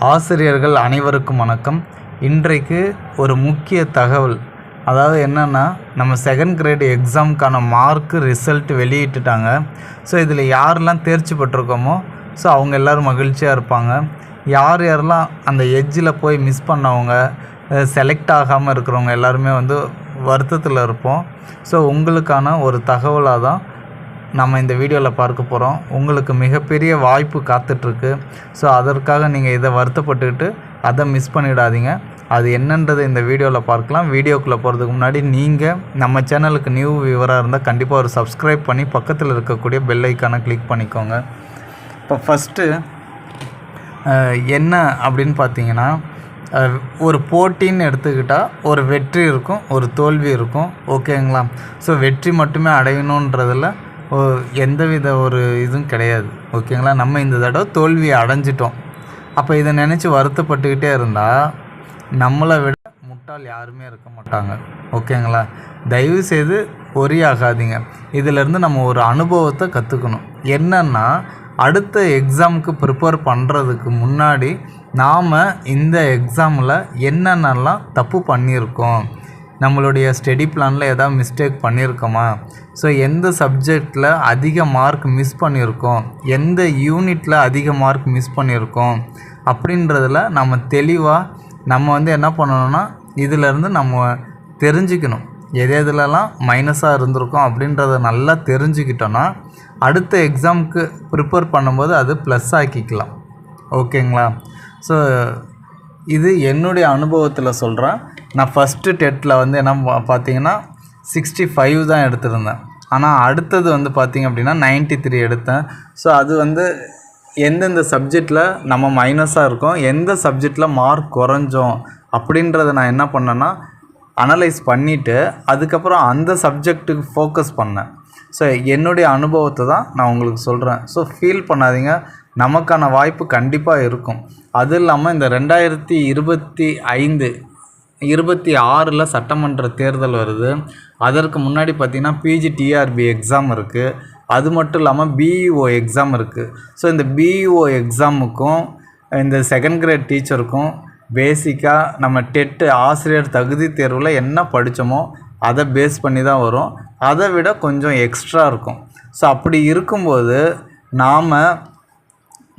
ஆசிரியர்கள் அனைவருக்கும் வணக்கம். இன்றைக்கு ஒரு முக்கிய தகவல், அதாவது என்னென்னா, நம்ம செகண்ட் கிரேட் எக்ஸாமுக்கான மார்க்கு ரிசல்ட் வெளியிட்டுட்டாங்க. ஸோ இதில் யாரெல்லாம் தேர்ச்சி பெற்றிருக்கோமோ அவங்க எல்லோரும் மகிழ்ச்சியாக இருப்பாங்க. யாரெல்லாம் அந்த எட்ஜில் போய் மிஸ் பண்ணவங்க, செலக்ட் ஆகாமல் இருக்கிறவங்க எல்லாருமே வருத்தத்தில் இருப்போம். ஸோ உங்களுக்கான ஒரு தகவலாக தான் நம்ம இந்த வீடியோவில் பார்க்க போகிறோம். உங்களுக்கு மிகப்பெரிய வாய்ப்பு காத்துட்ருக்கு. ஸோ அதற்காக நீங்கள் இதை வருத்தப்பட்டுக்கிட்டு அதை மிஸ் பண்ணிடாதீங்க. அது என்னன்றதை இந்த வீடியோவில் பார்க்கலாம். வீடியோக்குள்ளே போகிறதுக்கு முன்னாடி நீங்கள் நம்ம சேனலுக்கு நியூ வியூவராக இருந்தால் கண்டிப்பாக ஒரு சப்ஸ்கிரைப் பண்ணி பக்கத்தில் இருக்கக்கூடிய பெல் ஐக்கானை கிளிக் பண்ணிக்கோங்க. இப்போ ஃபஸ்ட்டு என்ன அப்படின்னு பார்த்தீங்கன்னா, ஒரு போட்டின்னு எடுத்துக்கிட்டால் ஒரு வெற்றி இருக்கும், ஒரு தோல்வி இருக்கும். ஓகேங்களா? ஸோ வெற்றி மட்டுமே அடையணுன்றதில் எந்தவித ஒரு இதுவும் கிடையாது. ஓகேங்களா? நம்ம இந்த தடவை தோல்வியை அடைஞ்சிட்டோம். அப்போ இதை நினச்சி வருத்தப்பட்டுக்கிட்டே இருந்தால் நம்மளை விட முட்டாள் யாருமே இருக்க மாட்டாங்க. ஓகேங்களா? தயவுசெய்து ஒரி ஆகாதீங்க. இதிலேருந்து நம்ம ஒரு அனுபவத்தை கற்றுக்கணும். என்னென்னா, அடுத்த எக்ஸாமுக்கு ப்ரிப்பேர் பண்ணுறதுக்கு முன்னாடி நாம் இந்த எக்ஸாமில் என்னென்னலாம் தப்பு பண்ணியிருக்கோம், நம்மளுடைய ஸ்டடி பிளானில் எதாவது மிஸ்டேக் பண்ணியிருக்கோமா, ஸோ எந்த சப்ஜெக்டில் அதிக மார்க் மிஸ் பண்ணியிருக்கோம், எந்த யூனிட்டில் அதிக மார்க் மிஸ் பண்ணியிருக்கோம் அப்படின்றதில் நம்ம தெளிவாக நம்ம என்ன பண்ணணும்னா, இதிலேருந்து நம்ம தெரிஞ்சுக்கணும். எதுலலாம் மைனஸாக இருந்திருக்கோம் அப்படின்றத நல்லா தெரிஞ்சுக்கிட்டோன்னா அடுத்த எக்ஸாமுக்கு ப்ரிப்பேர் பண்ணும்போது அது ப்ளஸ் ஆக்கிக்கலாம். ஓகேங்களா? ஸோ இது என்னுடைய அனுபவத்தில் சொல்கிறேன். நான் ஃபஸ்ட்டு டெட்டில் என்ன பார்த்தீங்கன்னா 65 தான் எடுத்திருந்தேன். ஆனால் அடுத்தது பார்த்திங்க அப்படின்னா 93 எடுத்தேன். ஸோ அது எந்தெந்த சப்ஜெக்டில் நம்ம மைனஸாக இருக்கோம், எந்த சப்ஜெக்டில் மார்க் குறைஞ்சோம் அப்படின்றத நான் என்ன பண்ணேன்னா அனலைஸ் பண்ணிவிட்டு அதுக்கப்புறம் அந்த சப்ஜெக்ட்டுக்கு ஃபோக்கஸ் பண்ணேன். ஸோ என்னுடைய அனுபவத்தை தான் நான் உங்களுக்கு சொல்கிறேன். ஸோ ஃபீல் பண்ணாதீங்க, நமக்கான வாய்ப்பு கண்டிப்பாக இருக்கும். அது இல்லாமல் இந்த 2025-26 சட்டமன்ற தேர்தல் வருது. அதற்கு முன்னாடி பார்த்திங்கன்னா PGTRB எக்ஸாம் இருக்குது. அது மட்டும் இல்லாமல் BEO எக்ஸாம் இருக்குது. ஸோ இந்த BEO எக்ஸாமுக்கும் இந்த செகண்ட் கிரேட் டீச்சருக்கும் பேசிக்காக நம்ம டெட்டு ஆசிரியர் தகுதி தேர்வில் என்ன படித்தோமோ அதை பேஸ் பண்ணி தான் வரும். அதை விட கொஞ்சம் எக்ஸ்ட்ரா இருக்கும். ஸோ அப்படி இருக்கும்போது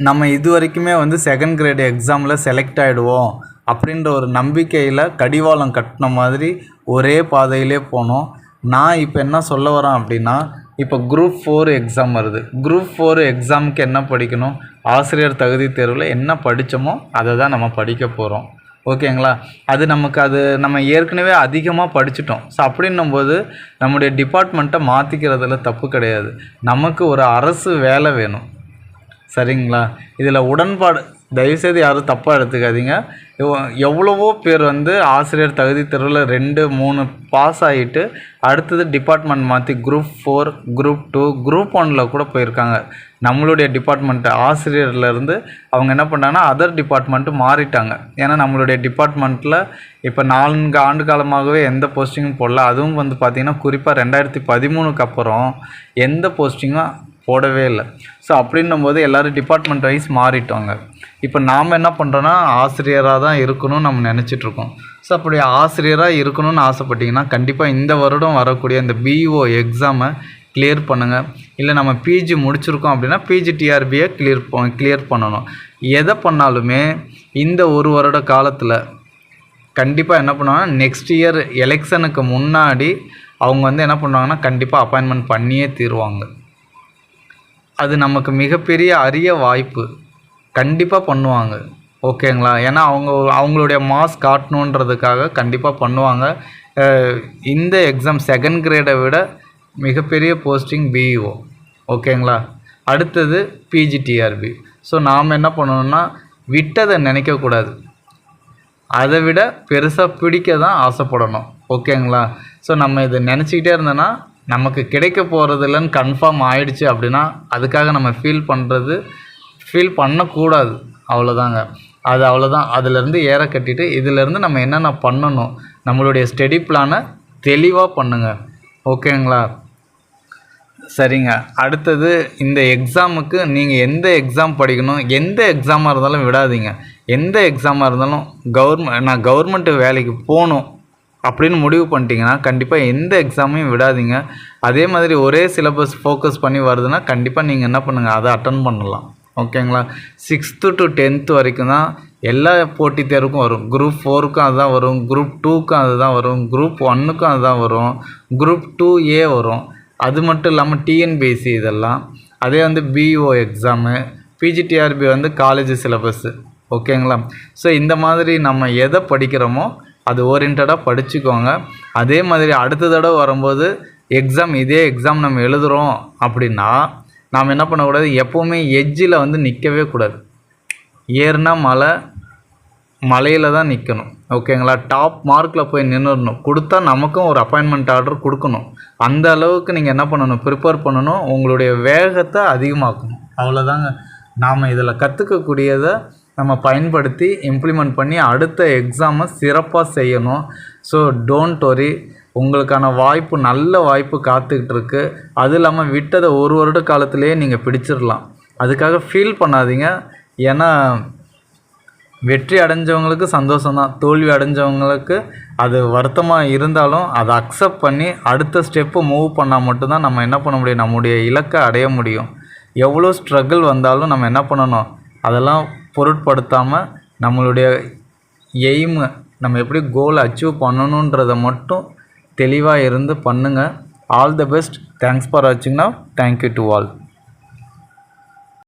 நம்ம இது வரைக்குமே செகண்ட் கிரேட் எக்ஸாமில் செலக்ட் ஆகிடுவோம் அப்படின்ற ஒரு நம்பிக்கையில் கடிவாளம் கட்டின மாதிரி ஒரே பாதையிலே போனோம். நான் இப்போ என்ன சொல்ல வரேன் அப்படின்னா, இப்போ குரூப் 4 எக்ஸாம் வருது. குரூப் 4 எக்ஸாமுக்கு என்ன படிக்கணும், ஆசிரியர் தகுதி தேர்வில் என்ன படித்தோமோ அதை தான் நம்ம படிக்க போகிறோம். ஓகேங்களா? அது நம்ம ஏற்கனவே அதிகமாக படிச்சிட்டோம். ஸோ அப்படின்னும்போது நம்முடைய டிபார்ட்மெண்ட்டை மாற்றிக்கிறதுல தப்பு கிடையாது. நமக்கு ஒரு அரசு வேலை வேணும். சரிங்களா? இதில் உடன்பாடு தயவுசெய்து யாரும் தப்பாக எடுத்துக்காதீங்க. எவ்வளவோ பேர் ஆசிரியர் தகுதி தேர்வில் 2-3 பாஸ் ஆகிட்டு அடுத்தது டிபார்ட்மெண்ட் மாற்றி குரூப் 4, குரூப் 2, குரூப் 1 கூட போயிருக்காங்க. நம்மளுடைய டிபார்ட்மெண்ட்டு ஆசிரியர்லேருந்து அவங்க என்ன பண்ணாங்கன்னா அதர் டிபார்ட்மெண்ட்டு மாறிட்டாங்க. ஏன்னா நம்மளுடைய டிபார்ட்மெண்ட்டில் இப்போ 4 ஆண்டு காலமாகவே எந்த போஸ்டிங்கும் போடல. அதுவும் பார்த்திங்கன்னா குறிப்பாக 2013க்கு அப்புறம் எந்த போஸ்டிங்கும் போடவே இல்லை. ஸோ அப்படின்னும்போது எல்லோரும் டிபார்ட்மெண்ட் வைஸ் மாறிட்டோங்க. இப்போ நாம் என்ன பண்ணுறோன்னா ஆசிரியராக தான் இருக்கணும்னு நம்ம நினச்சிட்ருக்கோம். ஸோ அப்படி ஆசிரியராக இருக்கணும்னு ஆசைப்பட்டிங்கன்னா கண்டிப்பாக இந்த வருடம் வரக்கூடிய இந்த BEO எக்ஸாமை கிளியர் பண்ணுங்கள். இல்லை நம்ம PG முடிச்சிருக்கோம் அப்படின்னா PGTRBயை கிளியர் பண்ணணும். எதை பண்ணாலுமே இந்த ஒரு வருட காலத்தில் கண்டிப்பாக என்ன பண்ணுவாங்கன்னா நெக்ஸ்ட் இயர் எலெக்ஷனுக்கு முன்னாடி அவங்க என்ன பண்ணுவாங்கன்னா கண்டிப்பாக அப்பாயின்மெண்ட் பண்ணியே தீருவாங்க. அது நமக்கு மிகப்பெரிய அரிய வாய்ப்பு. கண்டிப்பாக பண்ணுவாங்க. ஓகேங்களா? ஏன்னா அவங்களுடைய மாஸ் காட்டணுன்றதுக்காக கண்டிப்பாக பண்ணுவாங்க. இந்த எக்ஸாம் செகண்ட் கிரேடை விட மிகப்பெரிய போஸ்டிங் BEO. ஓகேங்களா? அடுத்தது PGTRB. ஸோ நாம் என்ன பண்ணணும்னா விட்டதை நினைக்கக்கூடாது, அதை விட பெருசாக பிடிக்க தான் ஆசைப்படணும். ஓகேங்களா? ஸோ நம்ம இதை நினச்சிக்கிட்டே இருந்தோன்னா நமக்கு கிடைக்க போகிறது இல்லைன்னு கன்ஃபார்ம் ஆகிடுச்சு அப்படின்னா அதுக்காக நம்ம ஃபீல் பண்ணக்கூடாது. அவ்வளோதாங்க. அவ்வளோதான். அதிலேருந்து ஏற கட்டிட்டு இதிலேருந்து நம்ம என்னென்ன பண்ணணும், நம்மளுடைய ஸ்டடி பிளானை தெளிவாக பண்ணுங்கள். ஓகேங்களா? சரிங்க. அடுத்தது இந்த எக்ஸாமுக்கு நீங்கள் எந்த எக்ஸாம் படிக்கணும், எந்த எக்ஸாமாக இருந்தாலும் விடாதீங்க. எந்த எக்ஸாமாக இருந்தாலும் நான் கவர்மெண்ட் வேலைக்கு போகணும் அப்படின்னு முடிவு பண்ணிட்டீங்கன்னா கண்டிப்பாக எந்த எக்ஸாமையும் விடாதீங்க. அதே மாதிரி ஒரே சிலபஸ் ஃபோக்கஸ் பண்ணி வருதுன்னா கண்டிப்பாக நீங்கள் என்ன பண்ணுங்கள், அதை அட்டன் பண்ணலாம். ஓகேங்களா? 6th to 10th வரைக்கும் தான் எல்லா போட்டித் தேர்வுக்கும் வரும். குரூப் 4க்கும் அதுதான் வரும், குரூப் 2க்கும் அதுதான் வரும், குரூப் 1க்கும் அதுதான் வரும், குரூப் 2A வரும். அது மட்டும் இல்லாமல் டிஎன்பிஎஸ்சி இதெல்லாம். அதே வந்து பிஇஓ எக்ஸாமு, பிஜிடிஆர்பி வந்து காலேஜ் சிலபஸ்ஸு. ஓகேங்களா? ஸோ இந்த மாதிரி நம்ம எதை படிக்கிறோமோ அது ஓரியன்டாக படிச்சுக்கோங்க. அதே மாதிரி அடுத்த தடவை வரும்போது இதே எக்ஸாம் நம்ம எழுதுகிறோம் அப்படின்னா நாம் என்ன பண்ணக்கூடாது, எப்போவுமே எட்ஜில் வந்து நிற்கவே கூடாது. ஏறுனா மலையில் தான் நிற்கணும். ஓகேங்களா? டாப் மார்க்கில் போய் நின்றுடணும். கொடுத்தா நமக்கும் ஒரு அப்பாயின்மெண்ட் ஆர்டர் கொடுக்கணும். அந்த அளவுக்கு நீங்கள் என்ன பண்ணணும், ப்ரிப்பேர் பண்ணணும். உங்களுடைய வேகத்தை அதிகமாக்கணும். அவ்வளோதாங்க. நாம் இதில் கற்றுக்கக்கூடியதை நம்ம பயன்படுத்தி இம்ப்ளிமெண்ட் பண்ணி அடுத்த எக்ஸாமை சிறப்பாக செய்யணும். ஸோ டோன்ட் வரி, உங்களுக்கான வாய்ப்பு, நல்ல வாய்ப்பு காத்துக்கிட்டு இருக்கு. அது இல்லாமல் விட்டதை ஒரு வருட காலத்திலேயே நீங்கள் பிடிச்சிடலாம். அதுக்காக ஃபீல் பண்ணாதீங்க. ஏன்னா வெற்றி அடைஞ்சவங்களுக்கு சந்தோஷம்தான், தோல்வி அடைஞ்சவங்களுக்கு அது வருத்தமாக இருந்தாலும் அதை அக்செப்ட் பண்ணி அடுத்த ஸ்டெப்பு மூவ் பண்ணால் மட்டும்தான் நம்ம என்ன பண்ண முடியும், நம்முடைய இலக்கை அடைய முடியும். எவ்வளோ ஸ்ட்ரகிள் வந்தாலும் நம்ம என்ன பண்ணணும், அதெல்லாம் பொருட்படுத்தாமல் நம்மளுடைய எய்மு, நம்ம எப்படி கோலை அச்சீவ் பண்ணணுன்றதை மட்டும் தெளிவாக இருந்து பண்ணுங்கள். All the best. Thanks for வாட்சிங். Now thank you to all.